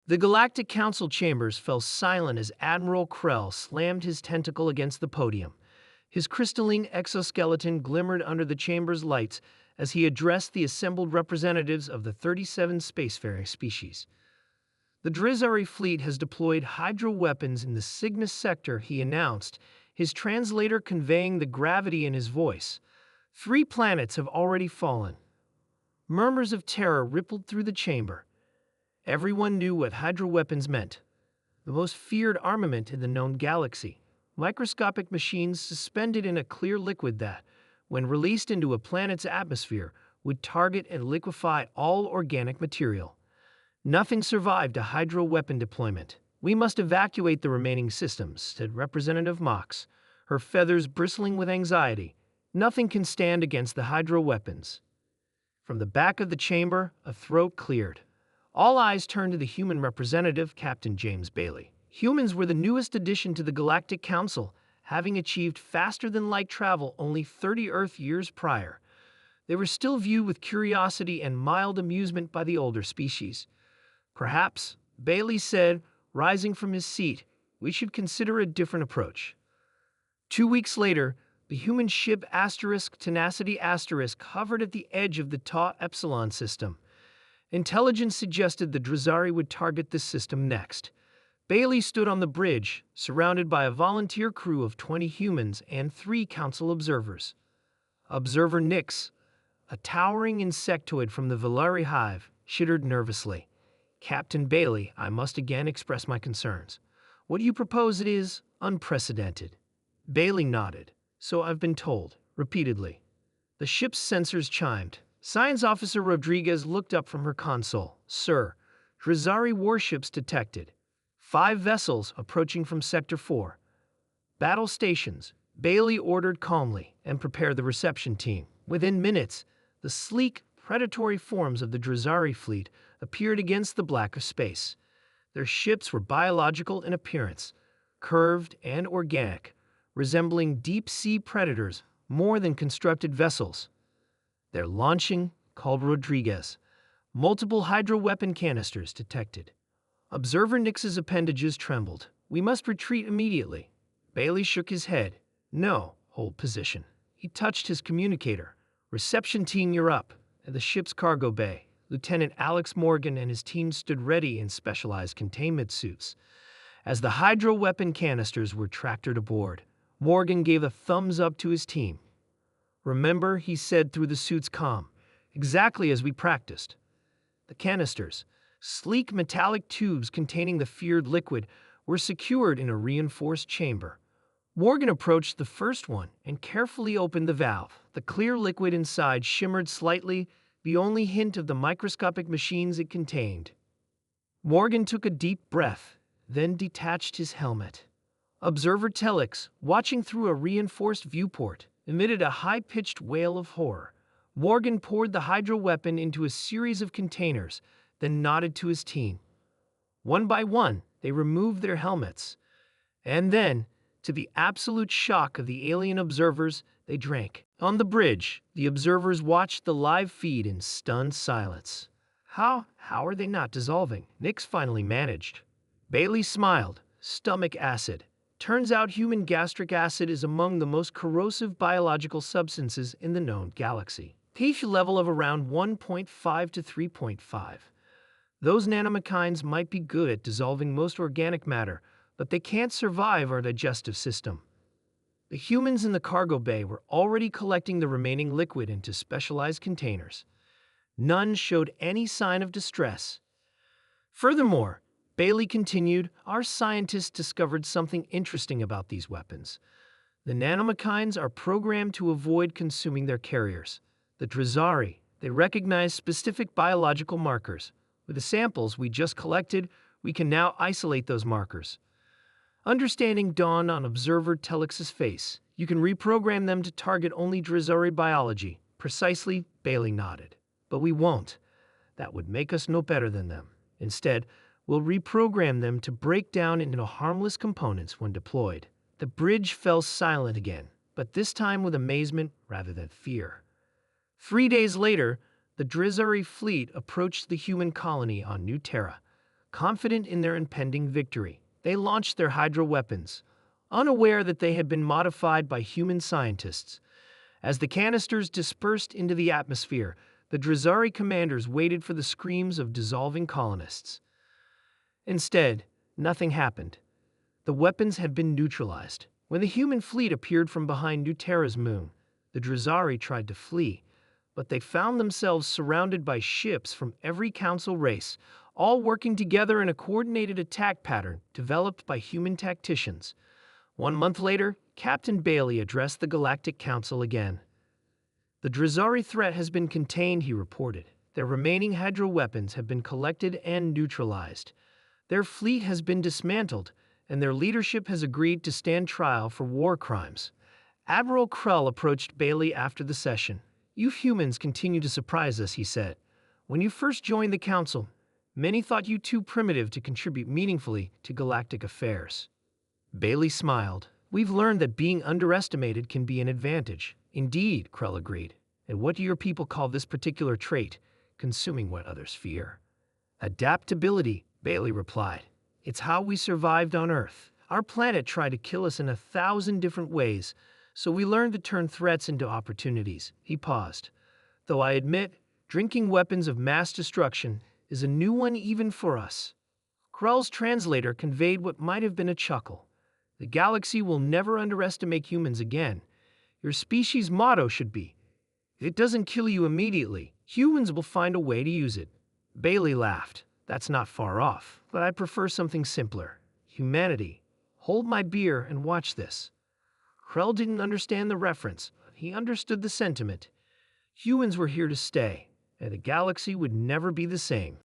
The Galactic Council chambers fell silent as Admiral Krell slammed his tentacle against the podium. His crystalline exoskeleton glimmered under the chamber's lights as he addressed the assembled representatives of the 37 spacefaring species. The Drizari fleet has deployed hydro weapons in the Cygnus sector, he announced, his translator conveying the gravity in his voice. 3 planets have already fallen. Murmurs of terror rippled through the chamber. Everyone knew what hydro weapons meant. The most feared armament in the known galaxy. Microscopic machines suspended in a clear liquid that, when released into a planet's atmosphere, would target and liquefy all organic material. Nothing survived a hydro weapon deployment. We must evacuate the remaining systems, said Representative Mox, her feathers bristling with anxiety. Nothing can stand against the hydro weapons. From the back of the chamber, a throat cleared. All eyes turned to the human representative, Captain James Bailey. Humans were the newest addition to the Galactic Council, having achieved faster-than-light travel only 30 Earth years prior. They were still viewed with curiosity and mild amusement by the older species. Perhaps, Bailey said, rising from his seat, we should consider a different approach. 2 weeks later, the human ship Tenacity hovered at the edge of the Tau Epsilon system. Intelligence suggested the Drizari would target this system next. Bailey stood on the bridge, surrounded by a volunteer crew of 20 humans and 3 council observers. Observer Nix, a towering insectoid from the Valari hive, shuddered nervously. Captain Bailey, I must again express my concerns. What you propose is unprecedented. Bailey nodded. So I've been told, repeatedly. The ship's sensors chimed. Science Officer Rodriguez looked up from her console. Sir, Drizari warships detected. 5 vessels approaching from Sector 4. Battle stations, Bailey ordered calmly, and prepare the reception team. Within minutes, the sleek, predatory forms of the Drizari fleet appeared against the black of space. Their ships were biological in appearance, curved and organic, resembling deep-sea predators more than constructed vessels. Their launching, called Rodriguez. Multiple hydro-weapon canisters detected. Observer Nix's appendages trembled. We must retreat immediately. Bailey shook his head. No, hold position. He touched his communicator. Reception team, you're up. At the ship's cargo bay, Lieutenant Alex Morgan and his team stood ready in specialized containment suits. As the hydro-weapon canisters were tractored aboard, Morgan gave a thumbs up to his team. Remember, he said through the suit's comm, exactly as we practiced. The canisters, sleek metallic tubes containing the feared liquid, were secured in a reinforced chamber. Morgan approached the first one and carefully opened the valve. The clear liquid inside shimmered slightly, the only hint of the microscopic machines it contained. Morgan took a deep breath, then detached his helmet. Observer Telix, watching through a reinforced viewport, emitted a high-pitched wail of horror. Morgan poured the hydro weapon into a series of containers, then nodded to his team. One by one, they removed their helmets. And then, to the absolute shock of the alien observers, they drank. On the bridge, the observers watched the live feed in stunned silence. How are they not dissolving? Nix finally managed. Bailey smiled. Stomach acid. Turns out human gastric acid is among the most corrosive biological substances in the known galaxy. pH level of around 1.5 to 3.5. Those nanomachines might be good at dissolving most organic matter, but they can't survive our digestive system. The humans in the cargo bay were already collecting the remaining liquid into specialized containers. None showed any sign of distress. Furthermore, Bailey continued, our scientists discovered something interesting about these weapons. The nanomachines are programmed to avoid consuming their carriers. The Drizari, they recognize specific biological markers. With the samples we just collected, we can now isolate those markers. Understanding dawned on Observer Telix's face. You can reprogram them to target only Drizari biology. Precisely, Bailey nodded. But we won't. That would make us no better than them. Instead, we'll reprogram them to break down into harmless components when deployed. The bridge fell silent again, but this time with amazement rather than fear. 3 days later, the Drizari fleet approached the human colony on New Terra. confident in their impending victory. They launched their Hydra weapons, unaware that they had been modified by human scientists. As the canisters dispersed into the atmosphere, the Drazari commanders waited for the screams of dissolving colonists. Instead, nothing happened. The weapons had been neutralized. When the human fleet appeared from behind New Terra's moon, the Drazari tried to flee, but they found themselves surrounded by ships from every council race, all working together in a coordinated attack pattern developed by human tacticians. 1 month later, Captain Bailey addressed the Galactic Council again. The Drazari threat has been contained, he reported. Their remaining Hydra weapons have been collected and neutralized. Their fleet has been dismantled, and their leadership has agreed to stand trial for war crimes. Admiral Krell approached Bailey after the session. "You humans continue to surprise us," he said. "When you first joined the Council, many thought you too primitive to contribute meaningfully to galactic affairs." Bailey smiled. "We've learned that being underestimated can be an advantage." "Indeed," Krell agreed. "And what do your people call this particular trait, consuming what others fear?" "Adaptability," Bailey replied. "It's how we survived on Earth. Our planet tried to kill us in 1,000 different ways, so we learned to turn threats into opportunities." He paused. "Though I admit, drinking weapons of mass destruction is a new one even for us." Krell's translator conveyed what might have been a chuckle. "The galaxy will never underestimate humans again. Your species' motto should be, if it doesn't kill you immediately, humans will find a way to use it." Bailey laughed. "That's not far off, but I prefer something simpler. Humanity. Hold my beer and watch this." Krell didn't understand the reference, but he understood the sentiment. Humans were here to stay, and the galaxy would never be the same.